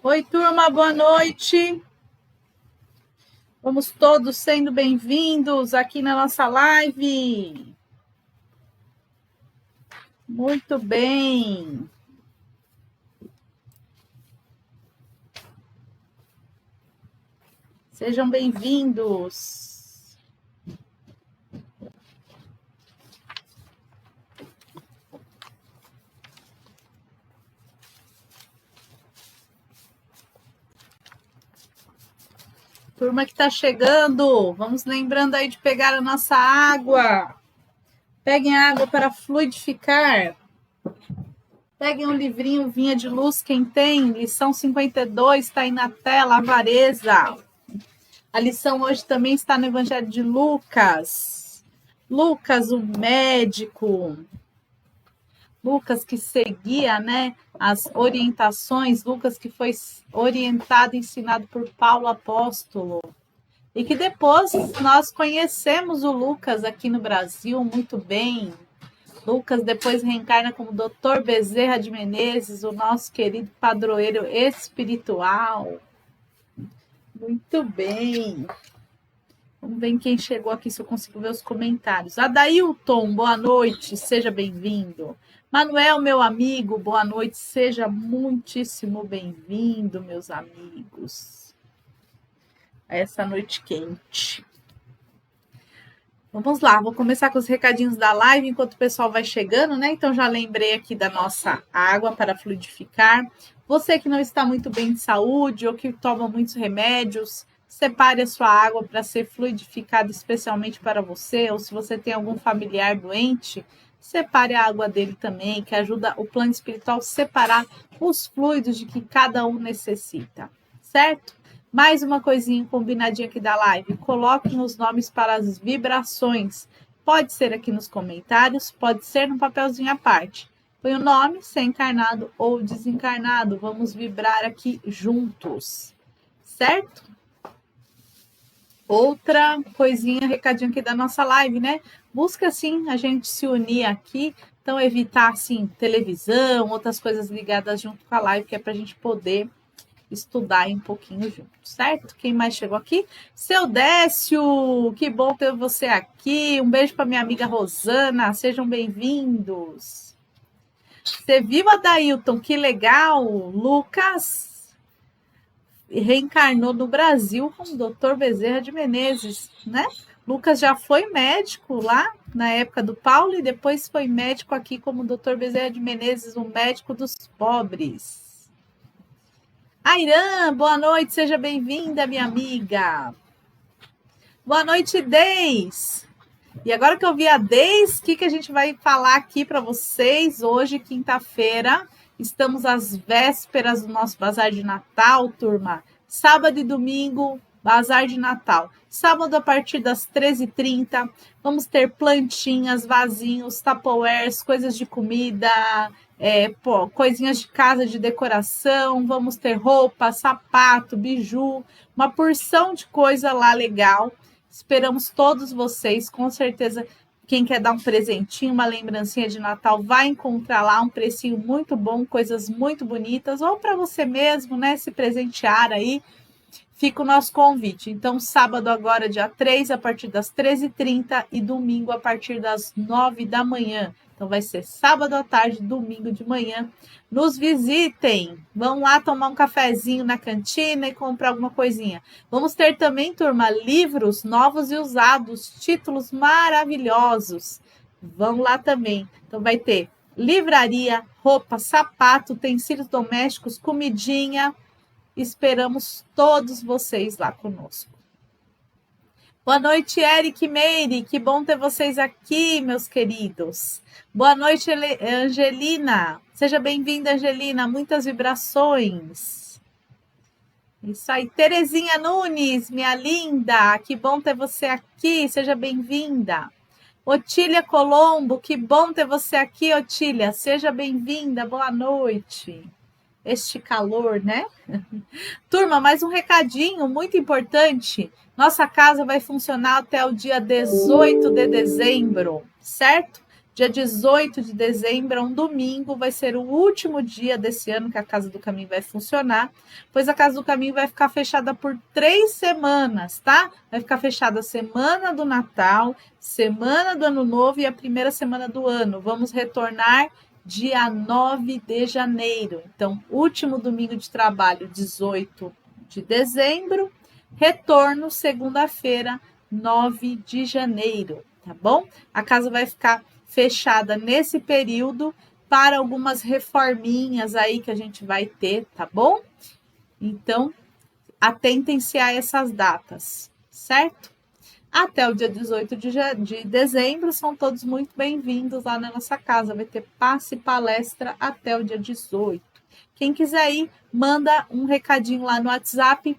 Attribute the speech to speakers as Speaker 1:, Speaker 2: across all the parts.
Speaker 1: Oi, turma, boa noite. Vamos todos sendo bem-vindos aqui na nossa live. Muito bem. Sejam bem-vindos. Turma que está chegando, vamos lembrando aí de pegar a nossa água. Peguem a água para fluidificar. Peguem um livrinho Vinha de Luz, quem tem, lição 52, está aí na tela, avareza. A lição hoje também está no Evangelho de Lucas. Lucas, o médico. Lucas que seguia, né, as orientações, Lucas que foi orientado, ensinado por Paulo apóstolo. E que depois nós conhecemos o Lucas aqui no Brasil muito bem. Lucas depois reencarna como Dr. Bezerra de Menezes, o nosso querido padroeiro espiritual. Muito bem. Vamos ver quem chegou aqui, se eu consigo ver os comentários. Adailton, boa noite, seja bem-vindo. Manuel, meu amigo, boa noite, seja muitíssimo bem-vindo, meus amigos. A essa noite quente. Vamos lá, vou começar com os recadinhos da live enquanto o pessoal vai chegando, né? Então já lembrei aqui da nossa água para fluidificar. Você que não está muito bem de saúde ou que toma muitos remédios, separe a sua água para ser fluidificada especialmente para você, ou se você tem algum familiar doente, separe a água dele também, que ajuda o plano espiritual a separar os fluidos de que cada um necessita, certo? Mais uma coisinha combinadinha aqui da live, coloquem os nomes para as vibrações, pode ser aqui nos comentários, pode ser no papelzinho à parte. Põe o nome, se é encarnado ou desencarnado, vamos vibrar aqui juntos, certo? Outra coisinha, recadinho aqui da nossa live, né? Busca, assim, a gente se unir aqui, então evitar, assim, televisão, outras coisas ligadas junto com a live, que é para a gente poder estudar um pouquinho junto, certo? Quem mais chegou aqui? Seu Décio, que bom ter você aqui. Um beijo para minha amiga Rosana, sejam bem-vindos. Você viu, Adailton? Que legal! Lucas reencarnou no Brasil com o Dr. Bezerra de Menezes, né? Lucas já foi médico lá na época do Paulo e depois foi médico aqui como Dr. Bezerra de Menezes, um médico dos pobres. Airã, boa noite, seja bem-vinda, minha amiga. Boa noite, Deis. E agora que eu vi a Deis, o que a gente vai falar aqui para vocês hoje, quinta-feira? Estamos às vésperas do nosso bazar de Natal, turma. Sábado e domingo, bazar de Natal. Sábado, a partir das 13h30, vamos ter plantinhas, vasinhos, tupperwares, coisas de comida, coisinhas de casa, de decoração. Vamos ter roupa, sapato, biju, uma porção de coisa lá legal. Esperamos todos vocês, com certeza. Quem quer dar um presentinho, uma lembrancinha de Natal, vai encontrar lá um precinho muito bom, coisas muito bonitas, ou para você mesmo, né, se presentear aí, fica o nosso convite. Então, sábado agora, dia 3, a partir das 13h30 e domingo a partir das 9 da manhã. Então, vai ser sábado à tarde, domingo de manhã. Nos visitem, vão lá tomar um cafezinho na cantina e comprar alguma coisinha. Vamos ter também, turma, livros novos e usados, títulos maravilhosos. Vão lá também. Então, vai ter livraria, roupa, sapato, utensílios domésticos, comidinha. Esperamos todos vocês lá conosco. Boa noite, Eric e Meire. Que bom ter vocês aqui, meus queridos. Boa noite, Angelina. Seja bem-vinda, Angelina. Muitas vibrações. Isso aí. Terezinha Nunes, minha linda. Que bom ter você aqui. Seja bem-vinda. Otília Colombo. Que bom ter você aqui, Otília. Seja bem-vinda. Boa noite. Este calor, né? Turma, mais um recadinho muito importante. Nossa casa vai funcionar até o dia 18 de dezembro, certo? Dia 18 de dezembro, um domingo, vai ser o último dia desse ano que a Casa do Caminho vai funcionar, pois a Casa do Caminho vai ficar fechada por 3 semanas, tá? Vai ficar fechada a semana do Natal, semana do Ano Novo e a primeira semana do ano. Vamos retornar dia 9 de janeiro. Então, último domingo de trabalho, 18 de dezembro, retorno segunda-feira, 9 de janeiro, tá bom? A casa vai ficar fechada nesse período para algumas reforminhas aí que a gente vai ter, tá bom? Então, atentem-se a essas datas, certo? Até o dia 18 de dezembro, são todos muito bem-vindos lá na nossa casa. Vai ter passe e palestra até o dia 18. Quem quiser ir, manda um recadinho lá no WhatsApp,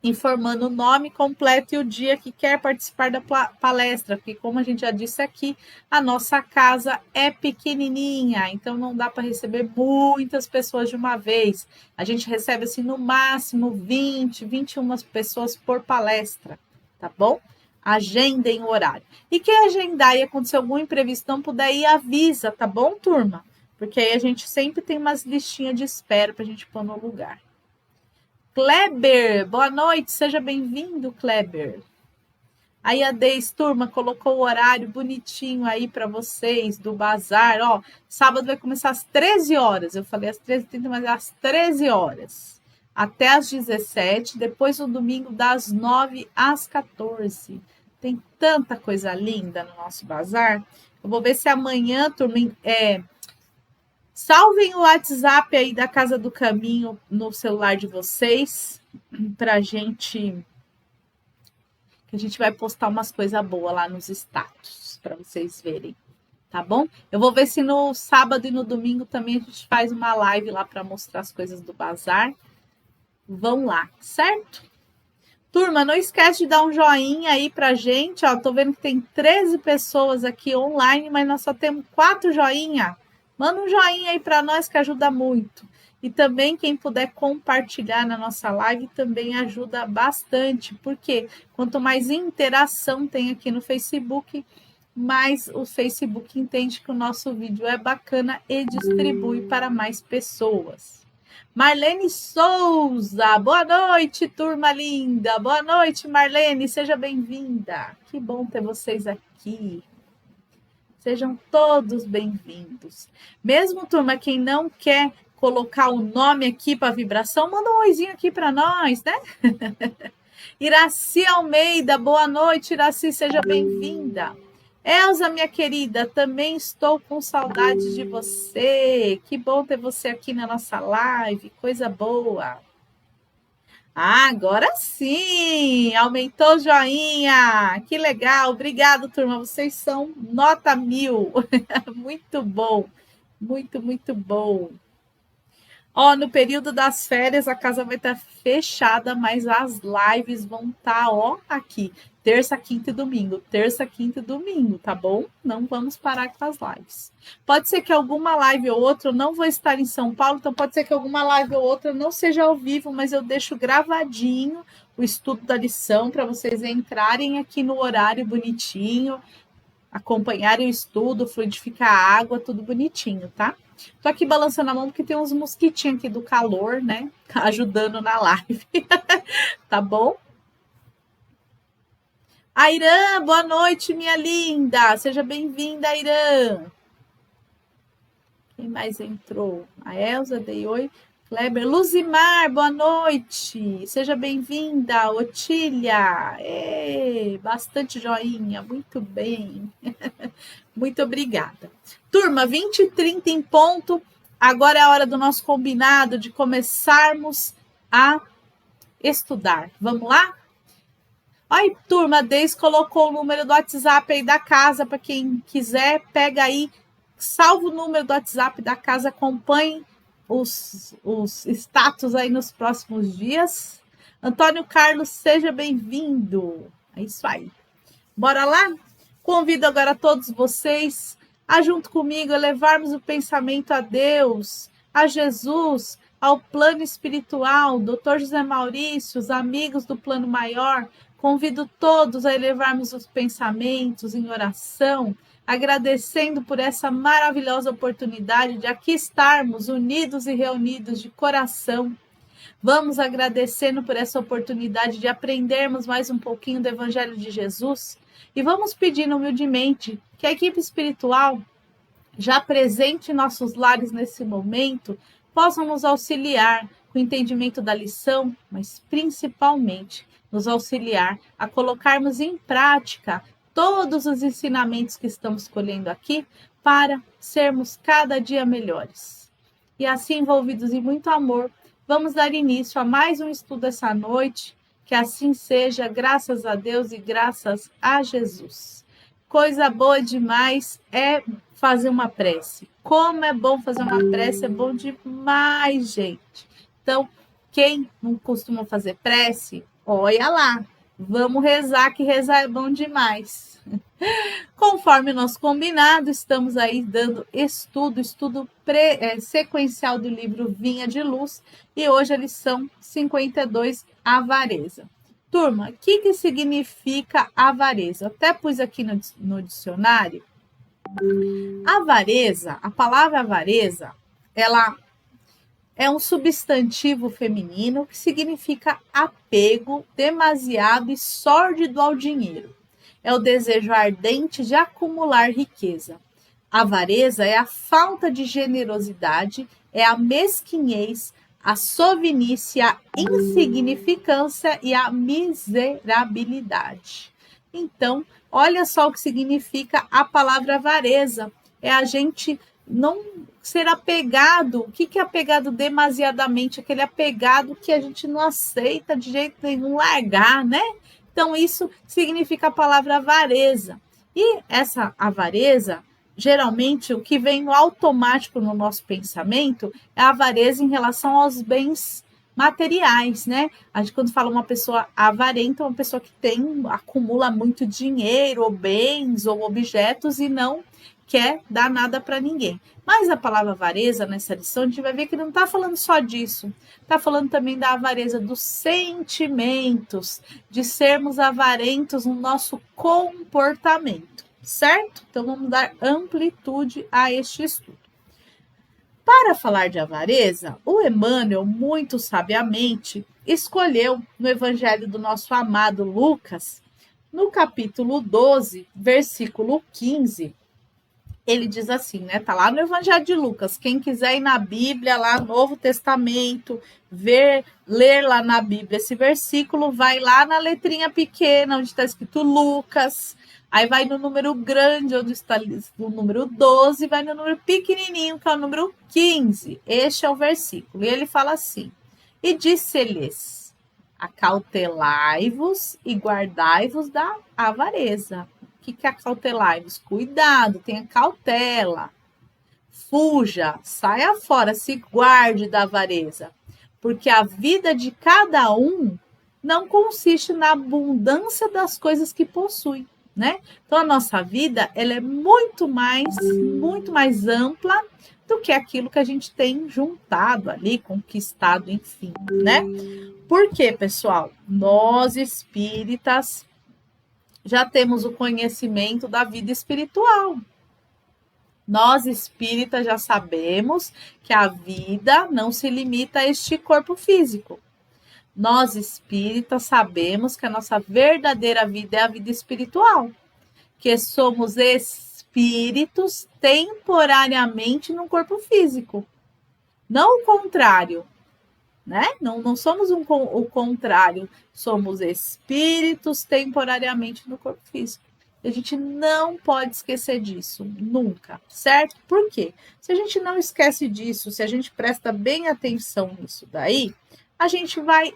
Speaker 1: informando o nome completo e o dia que quer participar da palestra, porque como a gente já disse aqui, a nossa casa é pequenininha, então não dá para receber muitas pessoas de uma vez. A gente recebe assim no máximo 20, 21 pessoas por palestra, tá bom? Agendem o horário. E quem agendar e acontecer algum imprevisto, não puder ir, avisa, tá bom, turma? Porque aí a gente sempre tem umas listinhas de espera para a gente pôr no lugar. Kleber, boa noite, seja bem-vindo, Kleber. Aí a Deis, turma, colocou o horário bonitinho aí para vocês do bazar. Ó, sábado vai começar às 13 horas. Eu falei às 13h30, mas às 13 horas. Até às 17, depois no domingo das 9 às 14. Tem tanta coisa linda no nosso bazar. Eu vou ver se amanhã, turma, salvem o WhatsApp aí da Casa do Caminho no celular de vocês, pra gente, que a gente vai postar umas coisas boas lá nos status, para vocês verem, tá bom? Eu vou ver se no sábado e no domingo também a gente faz uma live lá para mostrar as coisas do bazar. Vão lá, certo? Turma, não esquece de dar um joinha aí pra gente, ó, tô vendo que tem 13 pessoas aqui online, mas nós só temos 4 joinha. Manda um joinha aí para nós que ajuda muito. E também quem puder compartilhar na nossa live também ajuda bastante, porque quanto mais interação tem aqui no Facebook, mais o Facebook entende que o nosso vídeo é bacana e distribui para mais pessoas. Marlene Souza, boa noite, turma linda. Boa noite, Marlene, seja bem-vinda. Que bom ter vocês aqui. Sejam todos bem-vindos. Mesmo, turma, quem não quer colocar o nome aqui para vibração, manda um oizinho aqui para nós, né? Iraci Almeida, boa noite, Iraci, seja bem-vinda. Elza, minha querida, também estou com saudade de você. Que bom ter você aqui na nossa live, coisa boa. Ah, agora sim! Aumentou o joinha! Que legal! Obrigado, turma. Vocês são nota 1000. Muito bom. Muito, muito bom. Ó, no período das férias a casa vai estar fechada, mas as lives vão estar, ó, aqui. Terça, quinta e domingo. Terça, quinta e domingo, tá bom? Não vamos parar com as lives. Pode ser que alguma live ou outra, eu não vou estar em São Paulo, então pode ser que alguma live ou outra não seja ao vivo, mas eu deixo gravadinho o estudo da lição para vocês entrarem aqui no horário bonitinho, acompanharem o estudo, fluidificar a água, tudo bonitinho, tá? Tô aqui balançando a mão porque tem uns mosquitinhos aqui do calor, né? Ajudando na live. Tá bom? Airã, boa noite, minha linda. Seja bem-vinda, Airã. Quem mais entrou? A Elza, dei oi. Kleber, Luzimar, boa noite. Seja bem-vinda, Otília. Bastante joinha, muito bem. Muito obrigada. Turma, 20h30 em ponto. Agora é a hora do nosso combinado de começarmos a estudar. Vamos lá? Aí, turma, a Deise colocou o número do WhatsApp aí da casa para quem quiser, pega aí, salva o número do WhatsApp da casa, acompanhe os status aí nos próximos dias. Antônio Carlos, seja bem-vindo. É isso aí. Bora lá? Convido agora todos vocês a, junto comigo, elevarmos o pensamento a Deus, a Jesus, ao plano espiritual, Dr. José Maurício, os amigos do plano maior, Convido todos a elevarmos os pensamentos em oração, agradecendo por essa maravilhosa oportunidade de aqui estarmos unidos e reunidos de coração. Vamos agradecendo por essa oportunidade de aprendermos mais um pouquinho do Evangelho de Jesus e vamos pedindo humildemente que a equipe espiritual, já presente em nossos lares nesse momento, possam nos auxiliar com o entendimento da lição, mas principalmente nos auxiliar a colocarmos em prática todos os ensinamentos que estamos colhendo aqui para sermos cada dia melhores. E assim, envolvidos em muito amor, vamos dar início a mais um estudo essa noite. Que assim seja, graças a Deus e graças a Jesus. Coisa boa demais é fazer uma prece. Como é bom fazer uma prece, é bom demais, gente. Então, quem não costuma fazer prece, olha lá. Vamos rezar, que rezar é bom demais. Conforme nosso combinado, estamos aí dando estudo sequencial do livro Vinha de Luz, e hoje a lição 52, avareza. Turma, o que significa avareza? Eu até pus aqui no dicionário. Avareza, a palavra avareza, ela é um substantivo feminino que significa apego demasiado e sórdido ao dinheiro. É o desejo ardente de acumular riqueza. A avareza é a falta de generosidade, é a mesquinhez, a sovinice, a insignificância e a miserabilidade. Então, olha só o que significa a palavra avareza. É a gente não ser apegado. O que é apegado demasiadamente? Aquele apegado que a gente não aceita de jeito nenhum largar, né? Então, isso significa a palavra avareza. E essa avareza, geralmente, o que vem no automático no nosso pensamento é a avareza em relação aos bens materiais, né? A gente, quando fala uma pessoa avarenta, é uma pessoa que acumula muito dinheiro, ou bens, ou objetos, e não quer dar nada para ninguém. Mas a palavra avareza, nessa lição, a gente vai ver que não está falando só disso. Está falando também da avareza dos sentimentos, de sermos avarentos no nosso comportamento, certo? Então, vamos dar amplitude a este estudo. Para falar de avareza, o Emmanuel, muito sabiamente, escolheu no Evangelho do nosso amado Lucas, no capítulo 12, versículo 15, ele diz assim, né? Tá lá no Evangelho de Lucas. Quem quiser ir na Bíblia, lá no Novo Testamento, ler lá na Bíblia esse versículo, vai lá na letrinha pequena, onde está escrito Lucas. Aí vai no número grande, onde está o número 12, vai no número pequenininho, que é o número 15. Este é o versículo. E ele fala assim: e disse-lhes: acautelai-vos e guardai-vos da avareza. O que é acautelai-vos? Cuidado, tenha cautela. Fuja, saia fora, se guarde da avareza. Porque a vida de cada um não consiste na abundância das coisas que possui, né? Então, a nossa vida, ela é muito mais ampla do que aquilo que a gente tem juntado ali, conquistado, enfim, né? Por quê, pessoal? Nós, espíritas, já temos o conhecimento da vida espiritual. Nós, espíritas, já sabemos que a vida não se limita a este corpo físico. Nós, espíritas, sabemos que a nossa verdadeira vida é a vida espiritual, que somos espíritos temporariamente num corpo físico. Não o contrário, né? Não somos o contrário, somos espíritos temporariamente no corpo físico. A gente não pode esquecer disso, nunca, certo? Por quê? Se a gente não esquece disso, se a gente presta bem atenção nisso daí, a gente vai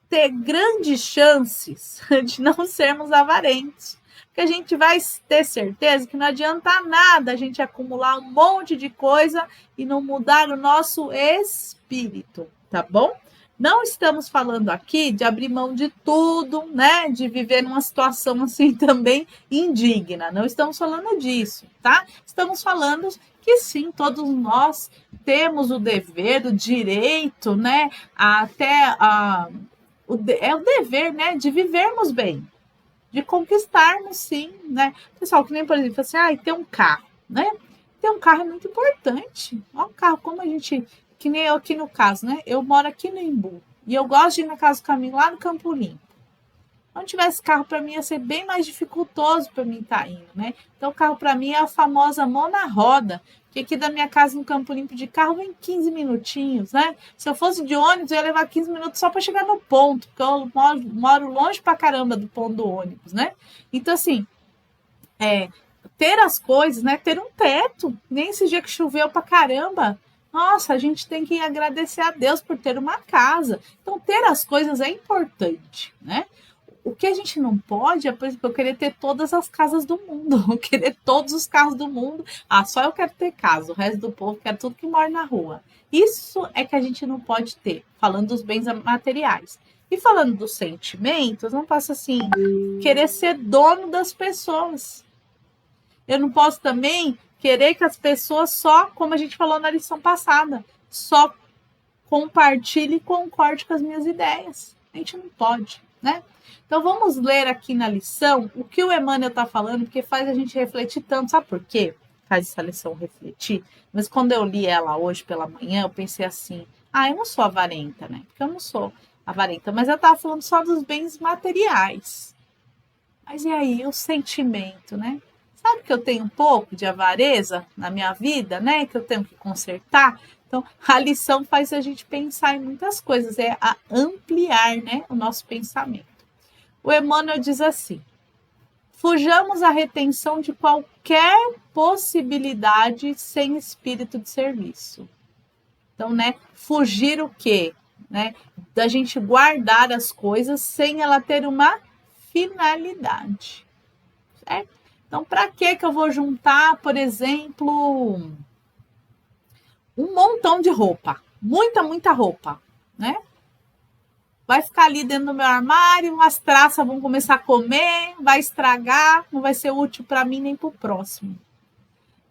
Speaker 1: ter grandes chances de não sermos avarentos. Porque a gente vai ter certeza que não adianta nada a gente acumular um monte de coisa e não mudar o nosso espírito, tá bom? Não estamos falando aqui de abrir mão de tudo, né? De viver numa situação assim também indigna. Não estamos falando disso, tá? Estamos falando que sim, todos nós temos o dever, o direito, né? Até é o dever, né, de vivermos bem, de conquistarmos, sim, né? Pessoal, que nem, por exemplo, assim, ter um carro, né? Ter um carro é muito importante. Ó, o carro, como a gente, que nem eu aqui no caso, né? Eu moro aqui no Imbu, e eu gosto de ir na casa do caminho lá no Campo Limpo. Se não tivesse carro, para mim ia ser bem mais dificultoso para mim estar indo, né? Então, o carro para mim é a famosa mão na roda, que aqui da minha casa no Campo Limpo de carro vem 15 minutinhos, né? Se eu fosse de ônibus, eu ia levar 15 minutos só para chegar no ponto, porque eu moro longe pra caramba do ponto do ônibus, né? Então, assim, ter as coisas, né? Ter um teto, nem esse dia que choveu pra caramba. Nossa, a gente tem que agradecer a Deus por ter uma casa. Então, ter as coisas é importante, né? O que a gente não pode é, por exemplo, eu querer ter todas as casas do mundo, eu querer todos os carros do mundo. Só eu quero ter casa, o resto do povo quer tudo que mora na rua. Isso é que a gente não pode ter, falando dos bens materiais. E falando dos sentimentos, não posso assim, querer ser dono das pessoas. Eu não posso também querer que as pessoas só, como a gente falou na lição passada, só compartilhe e concorde com as minhas ideias. A gente não pode, né? Então vamos ler aqui na lição o que o Emmanuel está falando, porque faz a gente refletir tanto. Sabe por quê? Faz essa lição refletir. Mas quando eu li ela hoje pela manhã, eu pensei assim, eu não sou avarenta, né? Porque eu não sou avarenta, mas eu estava falando só dos bens materiais. Mas e aí, o sentimento, né? Sabe que eu tenho um pouco de avareza na minha vida, né? Que eu tenho que consertar. Então, a lição faz a gente pensar em muitas coisas, é a ampliar, né, o nosso pensamento. O Emmanuel diz assim: fujamos à retenção de qualquer possibilidade sem espírito de serviço. Então, né, fugir o quê? Né, da gente guardar as coisas sem ela ter uma finalidade, certo? Então, para que eu vou juntar, por exemplo, um montão de roupa? Muita roupa, né? Vai ficar ali dentro do meu armário, as traças vão começar a comer, vai estragar, não vai ser útil para mim nem para o próximo.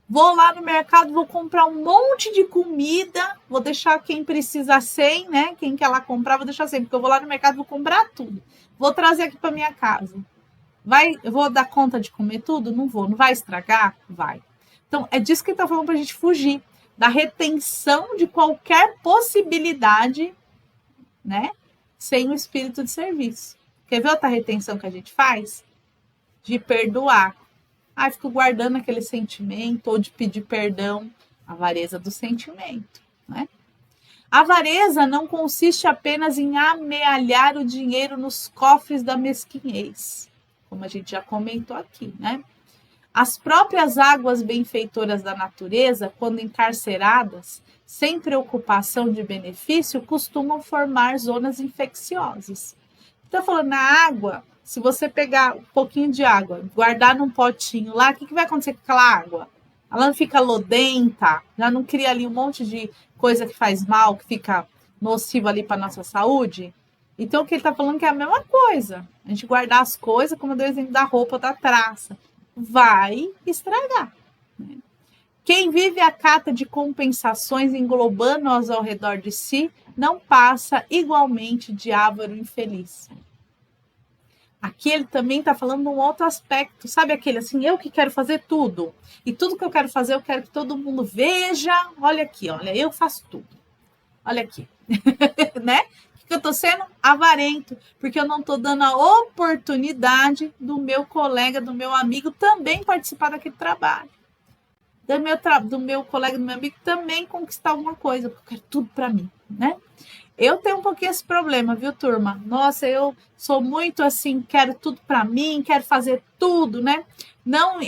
Speaker 1: Vou lá no mercado, vou comprar um monte de comida, vou deixar quem precisa sem, né? Quem quer lá comprar, vou deixar sem, porque eu vou lá no mercado, vou comprar tudo. Vou trazer aqui para minha casa. Eu vou dar conta de comer tudo? Não vou. Não vai estragar? Vai. Então, é disso que ele está falando para a gente fugir, da retenção de qualquer possibilidade, né? Sem o espírito de serviço. Quer ver outra retenção que a gente faz? De perdoar. Fico guardando aquele sentimento, ou de pedir perdão. A avareza do sentimento, né? A avareza não consiste apenas em amealhar o dinheiro nos cofres da mesquinhez, como a gente já comentou aqui, né? As próprias águas benfeitoras da natureza, quando encarceradas, sem preocupação de benefício, costumam formar zonas infecciosas. Então, falando na água, se você pegar um pouquinho de água, guardar num potinho lá, o que vai acontecer com aquela água? Ela não fica lodenta, já não cria ali um monte de coisa que faz mal, que fica nociva ali para a nossa saúde? Então, o que ele está falando que é a mesma coisa. A gente guardar as coisas, como eu dei o exemplo da roupa, da traça, vai estragar, né? Quem vive a cata de compensações englobando-as ao redor de si, não passa igualmente de avaro infeliz. Aqui ele também está falando de um outro aspecto, sabe aquele assim, eu que quero fazer tudo, e tudo que eu quero fazer, eu quero que todo mundo veja, olha aqui, olha, eu faço tudo, olha aqui, né? Que eu estou sendo avarento, porque eu não estou dando a oportunidade do meu colega, do meu amigo também participar daquele trabalho. Do meu colega, do meu amigo também conquistar alguma coisa, porque eu quero tudo para mim, né? Eu tenho um pouquinho esse problema, viu, turma? Nossa, eu sou muito assim, quero tudo para mim, quero fazer tudo, né? Não,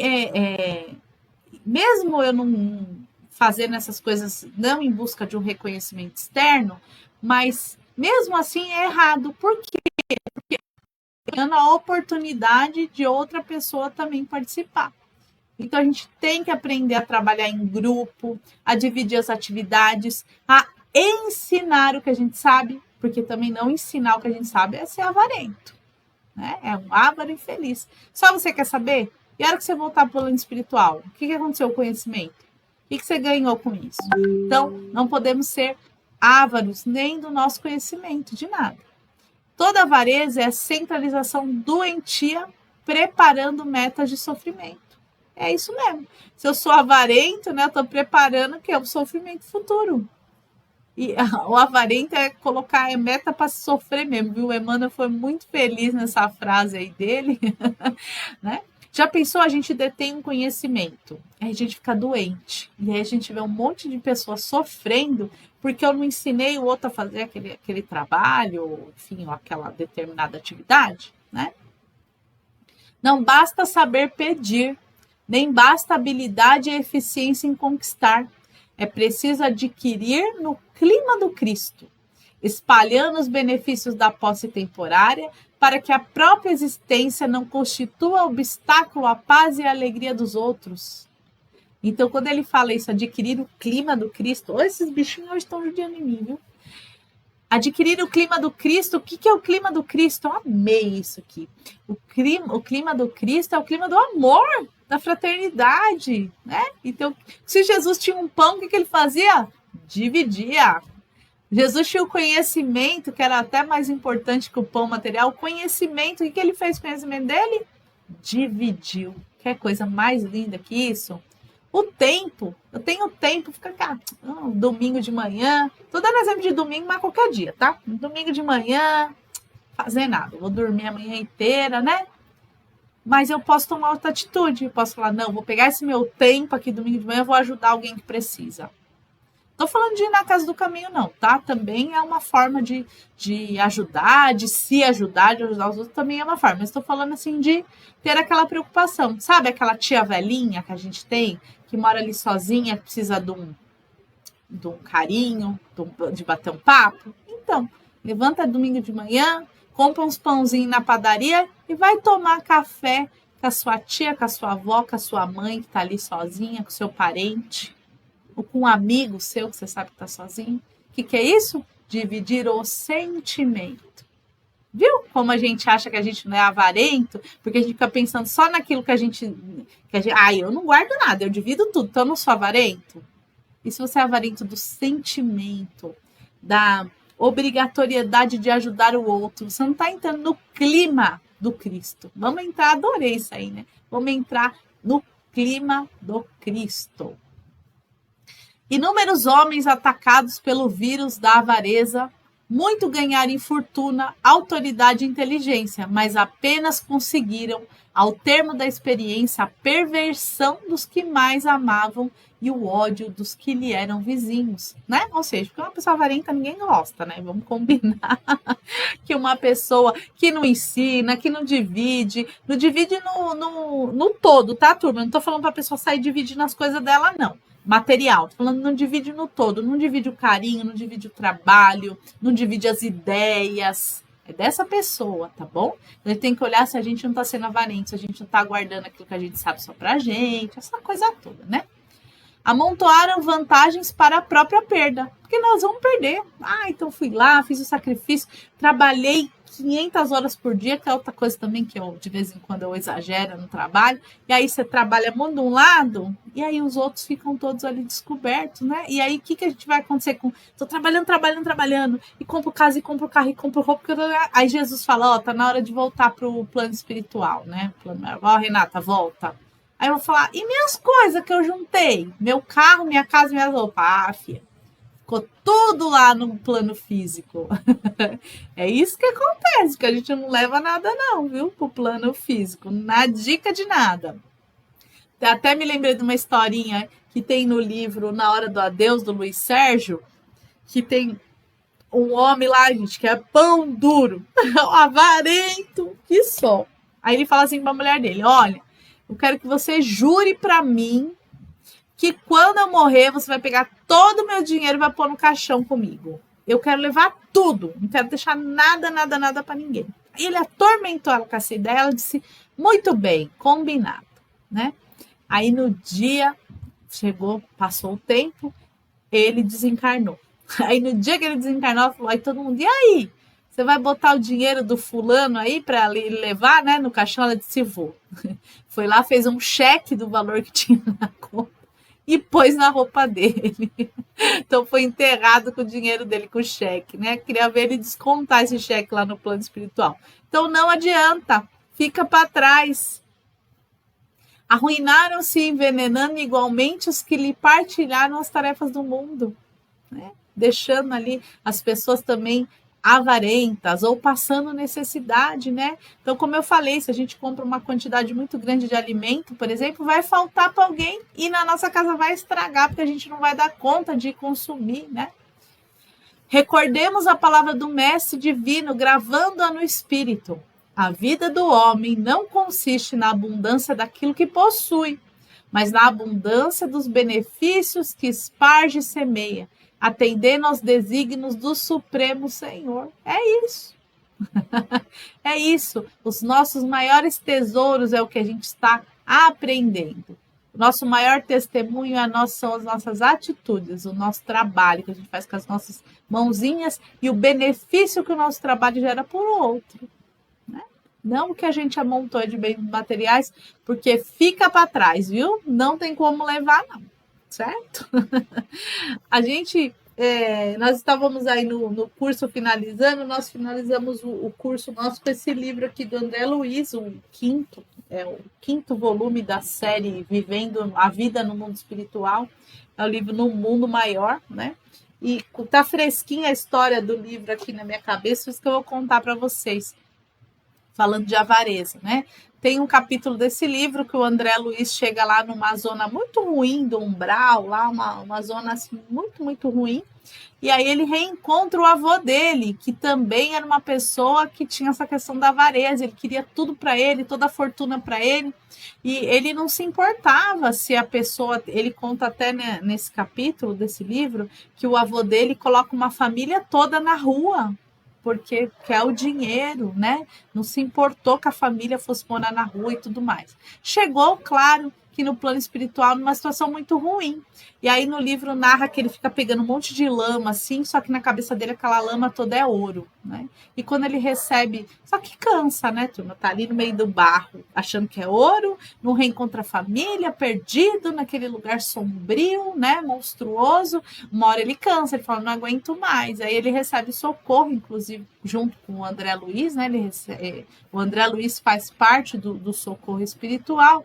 Speaker 1: mesmo eu não fazendo essas coisas, não em busca de um reconhecimento externo, mas mesmo assim é errado. Por quê? Porque dando a oportunidade de outra pessoa também participar. Então, a gente tem que aprender a trabalhar em grupo, a dividir as atividades, a ensinar o que a gente sabe, porque também não ensinar o que a gente sabe é ser avarento, né? É um avaro infeliz. Só você quer saber? E a hora que você voltar para o plano espiritual, o que aconteceu com o conhecimento? O que você ganhou com isso? Então, não podemos ser ávaros nem do nosso conhecimento, de nada. Toda avareza é centralização doentia preparando metas de sofrimento. É isso mesmo. Se eu sou avarento, né, eu estou preparando o que é o sofrimento futuro. E o avarento é colocar meta para sofrer mesmo, viu? O Emmanuel foi muito feliz nessa frase aí dele, né? Já pensou, a gente detém um conhecimento, aí a gente fica doente, e aí a gente vê um monte de pessoas sofrendo porque eu não ensinei o outro a fazer aquele trabalho, enfim, ou aquela determinada atividade, né? Não basta saber pedir, nem basta habilidade e eficiência em conquistar. É preciso adquirir no clima do Cristo, espalhando os benefícios da posse temporária para que a própria existência não constitua obstáculo à paz e à alegria dos outros. Então, quando ele fala isso, adquirir o clima do Cristo, oh, esses bichinhos hoje estão judiando em mim, viu? Adquirir o clima do Cristo, o que é o clima do Cristo? Eu amei isso aqui. O clima do Cristo é o clima do amor, da fraternidade, né? Então, se Jesus tinha um pão, o que ele fazia? Dividia. Jesus tinha o conhecimento, que era até mais importante que o pão material. O conhecimento, o que ele fez com o conhecimento dele? Dividiu. Que coisa mais linda que isso? O tempo, eu tenho tempo, fica cá, domingo de manhã, tô dando exemplo de domingo, mas qualquer dia, tá? Domingo de manhã, fazer nada, vou dormir a manhã inteira, né? Mas eu posso tomar outra atitude, eu posso falar, não, vou pegar esse meu tempo aqui domingo de manhã, vou ajudar alguém que precisa. Tô falando de ir na casa do caminho, não, tá? Também é uma forma de ajudar, de se ajudar, de ajudar os outros, também é uma forma. Mas estou falando assim de ter aquela preocupação. Sabe aquela tia velhinha que a gente tem, que mora ali sozinha, que precisa de um carinho, de bater um papo? Então, levanta domingo de manhã, compra uns pãozinhos na padaria e vai tomar café com a sua tia, com a sua avó, com a sua mãe, que está ali sozinha, com o seu parente, ou com um amigo seu que você sabe que está sozinho. O que é isso? Dividir o sentimento. Viu como a gente acha que a gente não é avarento? Porque a gente fica pensando só naquilo que a gente... eu não guardo nada, eu divido tudo, então eu não sou avarento. E se você é avarento do sentimento, da obrigatoriedade de ajudar o outro, você não está entrando no clima do Cristo. Vamos entrar, adorei isso aí, né? Vamos entrar no clima do Cristo. Inúmeros homens atacados pelo vírus da avareza, muito ganharam em fortuna, autoridade e inteligência, mas apenas conseguiram, ao termo da experiência, a perversão dos que mais amavam e o ódio dos que lhe eram vizinhos, né? Ou seja, porque uma pessoa avarenta ninguém gosta, né? Vamos combinar que uma pessoa que não ensina, que não divide no todo, tá, turma? Eu não tô falando pra pessoa sair dividindo as coisas dela, não. Material, tô falando, não divide no todo, não divide o carinho, não divide o trabalho, não divide as ideias, é dessa pessoa, tá bom? A gente tem que olhar se a gente não tá sendo avarento, se a gente não tá guardando aquilo que a gente sabe só pra gente, essa coisa toda, né? Amontoaram vantagens para a própria perda, porque nós vamos perder. Então fui lá, fiz o sacrifício, trabalhei 500 horas por dia, que é outra coisa também que eu, de vez em quando, eu exagero no trabalho, e aí você trabalha muito de um lado, e aí os outros ficam todos ali descobertos, né? E aí, o que a gente vai acontecer com... Tô trabalhando, e compro casa, e compro carro, e compro roupa, aí Jesus fala, tá na hora de voltar pro plano espiritual, né? Renata, volta. Aí eu vou falar, e minhas coisas que eu juntei? Meu carro, minha casa, minhas roupas. Filha, ficou tudo lá no plano físico. É isso que acontece, que a gente não leva nada não, viu? Pro plano físico, na dica de nada. Até me lembrei de uma historinha que tem no livro Na Hora do Adeus, do Luiz Sérgio, que tem um homem lá, gente, que é pão duro, avarento, que só. Aí ele fala assim pra mulher dele, olha, eu quero que você jure pra mim que quando eu morrer, você vai pegar todo o meu dinheiro e vai pôr no caixão comigo. Eu quero levar tudo, não quero deixar nada pra ninguém. Aí ele atormentou ela com essa ideia, ela disse, muito bem, combinado, né? Aí no dia, chegou, passou o tempo, ele desencarnou. Aí no dia que ele desencarnou, falou, aí todo mundo, e aí? Você vai botar o dinheiro do fulano aí para ele levar, né, no caixão? Ela disse, vou. Foi lá, fez um cheque do valor que tinha na conta e pôs na roupa dele. Então foi enterrado com o dinheiro dele, com o cheque, né? Queria ver ele descontar esse cheque lá no plano espiritual. Então não adianta, fica para trás. Arruinaram-se envenenando igualmente os que lhe partilharam as tarefas do mundo, né? Deixando ali as pessoas também avarentas ou passando necessidade, né? Então, como eu falei, se a gente compra uma quantidade muito grande de alimento, por exemplo, vai faltar para alguém e na nossa casa vai estragar, porque a gente não vai dar conta de consumir, né? Recordemos a palavra do Mestre Divino, gravando-a no Espírito. A vida do homem não consiste na abundância daquilo que possui, mas na abundância dos benefícios que esparge e semeia, atendendo aos desígnios do Supremo Senhor. É isso. É isso. Os nossos maiores tesouros é o que a gente está aprendendo. O nosso maior testemunho são as nossas atitudes, o nosso trabalho que a gente faz com as nossas mãozinhas e o benefício que o nosso trabalho gera por outro. Né? Não o que a gente amontou de bens materiais, porque fica para trás, viu? Não tem como levar, não. Certo? A gente, nós estávamos aí no curso finalizando, nós finalizamos o curso nosso com esse livro aqui do André Luiz, o quinto volume da série Vivendo a Vida no Mundo Espiritual, é o livro No Mundo Maior, né? E tá fresquinha a história do livro aqui na minha cabeça, isso que eu vou contar para vocês, falando de avareza, né? Tem um capítulo desse livro que o André Luiz chega lá numa zona muito ruim do umbral, lá uma zona assim, muito, muito ruim. E aí ele reencontra o avô dele, que também era uma pessoa que tinha essa questão da avareza. Ele queria tudo para ele, toda a fortuna para ele. E ele não se importava se a pessoa... Ele conta até, né, nesse capítulo desse livro que o avô dele coloca uma família toda na rua, porque quer o dinheiro, né? Não se importou que a família fosse morar na rua e tudo mais. Chegou, claro, que no plano espiritual, numa situação muito ruim. E aí no livro narra que ele fica pegando um monte de lama, assim, só que na cabeça dele aquela lama toda é ouro, né? E quando ele recebe... Só que cansa, né, turma? Tá ali no meio do barro, achando que é ouro, não reencontra a família, perdido naquele lugar sombrio, né, monstruoso. Uma hora ele cansa, ele fala, não aguento mais. Aí ele recebe socorro, inclusive, junto com o André Luiz, né? O André Luiz faz parte do socorro espiritual.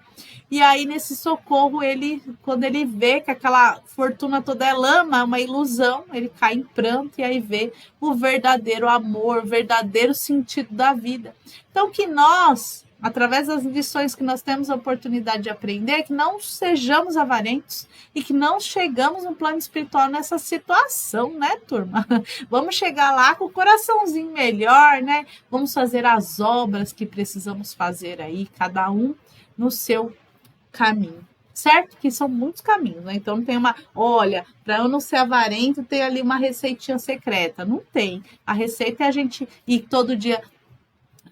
Speaker 1: E aí, nesse socorro, quando ele vê que aquela fortuna toda é lama, é uma ilusão, ele cai em pranto e aí vê o verdadeiro amor, o verdadeiro sentido da vida. Então, que nós, através das lições que nós temos a oportunidade de aprender, que não sejamos avarentos e que não chegamos no plano espiritual nessa situação, né, turma? Vamos chegar lá com o coraçãozinho melhor, né? Vamos fazer as obras que precisamos fazer aí, cada um no seu caminho, certo? Que são muitos caminhos, né? Então não tem olha, para eu não ser avarento, tem ali uma receitinha secreta. Não tem. A receita é a gente ir todo dia,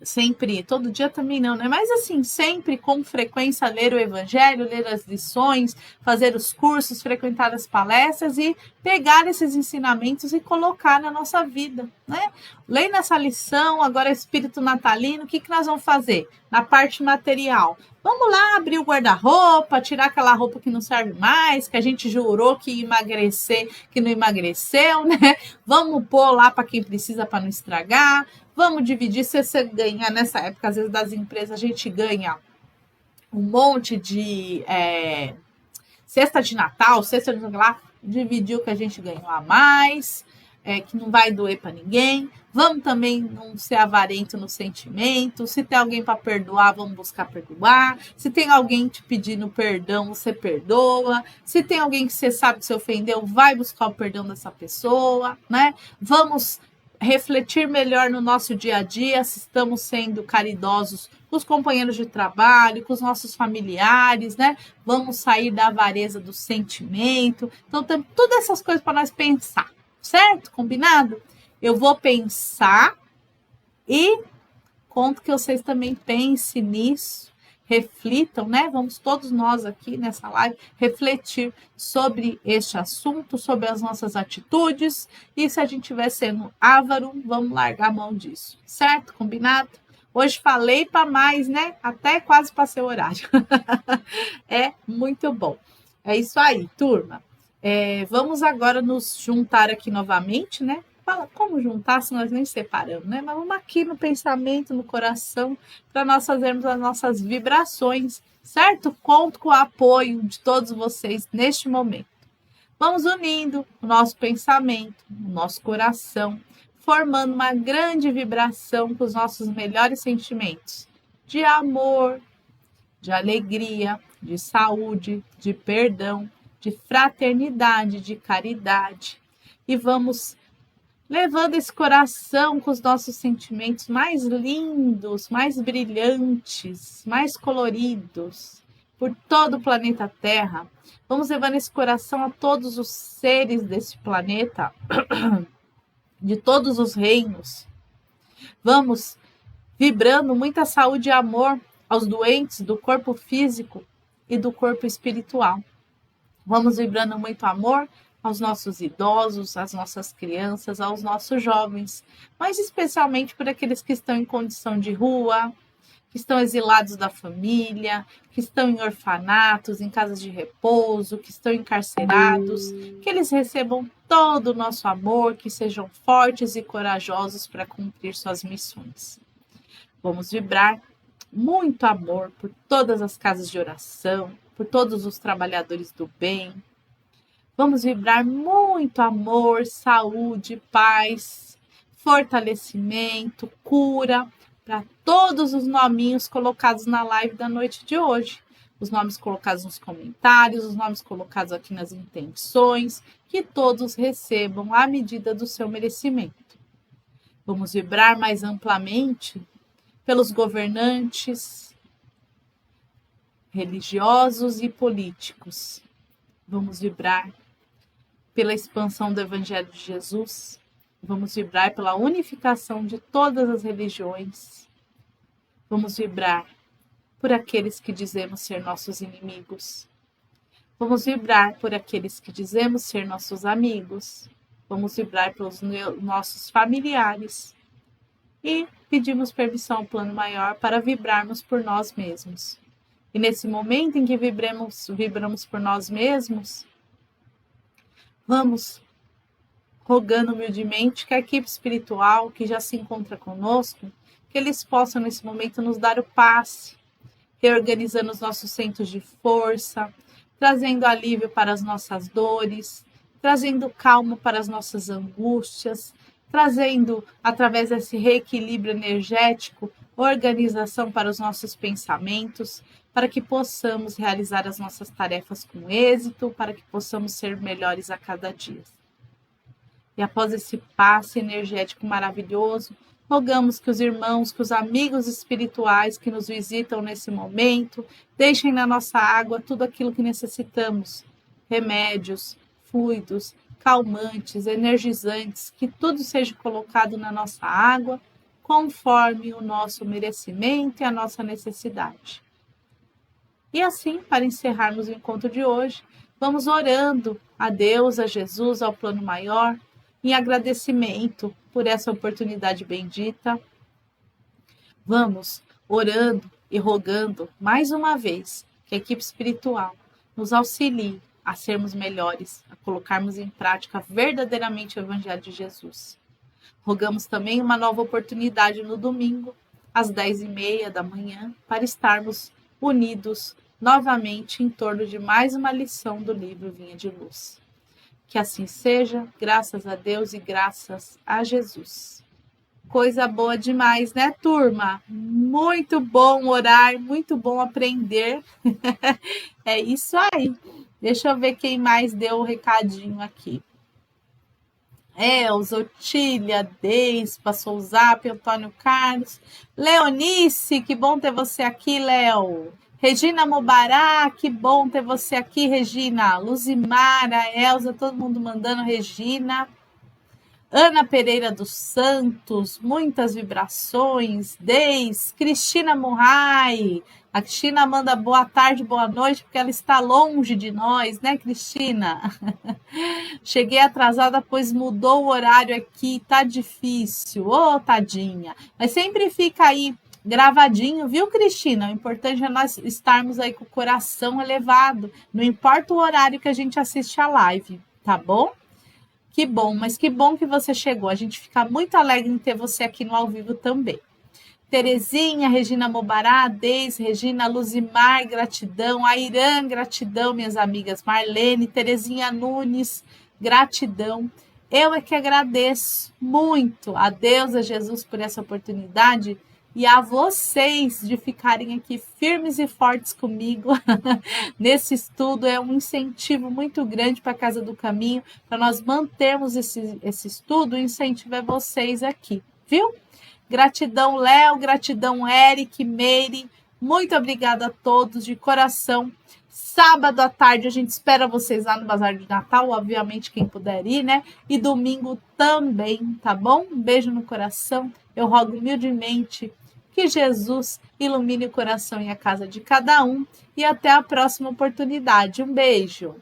Speaker 1: sempre, todo dia também não, né? Mas assim, sempre com frequência ler o evangelho, ler as lições, fazer os cursos, frequentar as palestras e pegar esses ensinamentos e colocar na nossa vida, né? Lendo essa lição, agora espírito natalino, o que nós vamos fazer? Na parte material. Vamos lá abrir o guarda-roupa, tirar aquela roupa que não serve mais, que a gente jurou que ia emagrecer, que não emagreceu, né? Vamos pôr lá para quem precisa para não estragar. Vamos dividir, se você ganhar nessa época, às vezes das empresas, a gente ganha um monte de cesta de Natal, cesta de lá, dividir o que a gente ganhou a mais, que não vai doer para ninguém. Vamos também não ser avarento no sentimento. Se tem alguém para perdoar, vamos buscar perdoar. Se tem alguém te pedindo perdão, você perdoa. Se tem alguém que você sabe que você ofendeu, vai buscar o perdão dessa pessoa, né? Vamos refletir melhor no nosso dia a dia, se estamos sendo caridosos com os companheiros de trabalho, com os nossos familiares, né? Vamos sair da avareza do sentimento. Então, temos todas essas coisas para nós pensar, certo? Combinado? Eu vou pensar e conto que vocês também pensem nisso, reflitam, né? Vamos todos nós aqui nessa live refletir sobre este assunto, sobre as nossas atitudes, e se a gente estiver sendo avaro, vamos largar a mão disso, certo? Combinado? Hoje falei para mais, né? Até quase passei o horário. É muito bom. É isso aí, turma. Vamos agora nos juntar aqui novamente, né? Fala como juntar se nós nem separamos, né? Mas vamos aqui no pensamento, no coração, para nós fazermos as nossas vibrações, certo? Conto com o apoio de todos vocês neste momento. Vamos unindo o nosso pensamento, o nosso coração, formando uma grande vibração com os nossos melhores sentimentos de amor, de alegria, de saúde, de perdão, de fraternidade, de caridade. E vamos levando esse coração com os nossos sentimentos mais lindos, mais brilhantes, mais coloridos, por todo o planeta Terra. Vamos levando esse coração a todos os seres desse planeta, de todos os reinos. Vamos vibrando muita saúde e amor aos doentes do corpo físico e do corpo espiritual. Vamos vibrando muito amor aos nossos idosos, às nossas crianças, aos nossos jovens, mas especialmente por aqueles que estão em condição de rua, que estão exilados da família, que estão em orfanatos, em casas de repouso, que estão encarcerados, que eles recebam todo o nosso amor, que sejam fortes e corajosos para cumprir suas missões. Vamos vibrar muito amor por todas as casas de oração, por todos os trabalhadores do bem. Vamos vibrar muito amor, saúde, paz, fortalecimento, cura, para todos os nominhos colocados na live da noite de hoje. Os nomes colocados nos comentários, os nomes colocados aqui nas intenções, que todos recebam à medida do seu merecimento. Vamos vibrar mais amplamente pelos governantes, religiosos e políticos. Vamos vibrar pela expansão do Evangelho de Jesus. Vamos vibrar pela unificação de todas as religiões. Vamos vibrar por aqueles que dizemos ser nossos inimigos. Vamos vibrar por aqueles que dizemos ser nossos amigos. Vamos vibrar pelos nossos familiares. E pedimos permissão ao plano maior para vibrarmos por nós mesmos. E nesse momento em que vibramos por nós mesmos, vamos rogando humildemente que a equipe espiritual que já se encontra conosco, que eles possam nesse momento nos dar o passe, reorganizando os nossos centros de força, trazendo alívio para as nossas dores, trazendo calma para as nossas angústias, trazendo, através desse reequilíbrio energético, organização para os nossos pensamentos, para que possamos realizar as nossas tarefas com êxito, para que possamos ser melhores a cada dia. E após esse passe energético maravilhoso, rogamos que os irmãos, que os amigos espirituais que nos visitam nesse momento, deixem na nossa água tudo aquilo que necessitamos, remédios, fluidos, calmantes, energizantes, que tudo seja colocado na nossa água, conforme o nosso merecimento e a nossa necessidade. E assim, para encerrarmos o encontro de hoje, vamos orando a Deus, a Jesus, ao plano maior, em agradecimento por essa oportunidade bendita. Vamos orando e rogando mais uma vez que a equipe espiritual nos auxilie a sermos melhores, a colocarmos em prática verdadeiramente o Evangelho de Jesus. Rogamos também uma nova oportunidade no domingo, às 10h30 da manhã, para estarmos unidos novamente em torno de mais uma lição do livro Vinha de Luz. Que assim seja, graças a Deus e graças a Jesus. Coisa boa demais, né, turma? Muito bom orar, muito bom aprender. É isso aí. Deixa eu ver quem mais deu o recadinho aqui. Elza, Otília, Deis, passou o zap, Antônio Carlos. Leonice, que bom ter você aqui, Léo. Regina Mobará, que bom ter você aqui, Regina. Luzimara, Elza, todo mundo mandando Regina. Ana Pereira dos Santos, muitas vibrações. Deis, Cristina Murray. A Cristina manda boa tarde, boa noite, porque ela está longe de nós, né, Cristina? Cheguei atrasada, pois mudou o horário aqui, tá difícil. Ô, tadinha. Mas sempre fica aí gravadinho, viu, Cristina? O importante é nós estarmos aí com o coração elevado, não importa o horário que a gente assiste a live, tá bom? Que bom, mas que bom que você chegou. A gente fica muito alegre em ter você aqui no ao vivo também. Terezinha, Regina Mobará, Deis, Regina Luzimar, gratidão. Airã, gratidão, minhas amigas. Marlene, Terezinha Nunes, gratidão. Eu é que agradeço muito a Deus, a Jesus por essa oportunidade e a vocês de ficarem aqui firmes e fortes comigo nesse estudo. É um incentivo muito grande para a Casa do Caminho, para nós mantermos esse estudo. O incentivo é vocês aqui, viu? Gratidão, Léo, gratidão, Eric, Meire. Muito obrigada a todos de coração. Sábado à tarde a gente espera vocês lá no Bazar de Natal, obviamente quem puder ir, né? E domingo também, tá bom? Um beijo no coração. Eu rogo humildemente que Jesus ilumine o coração e a casa de cada um. E até a próxima oportunidade. Um beijo.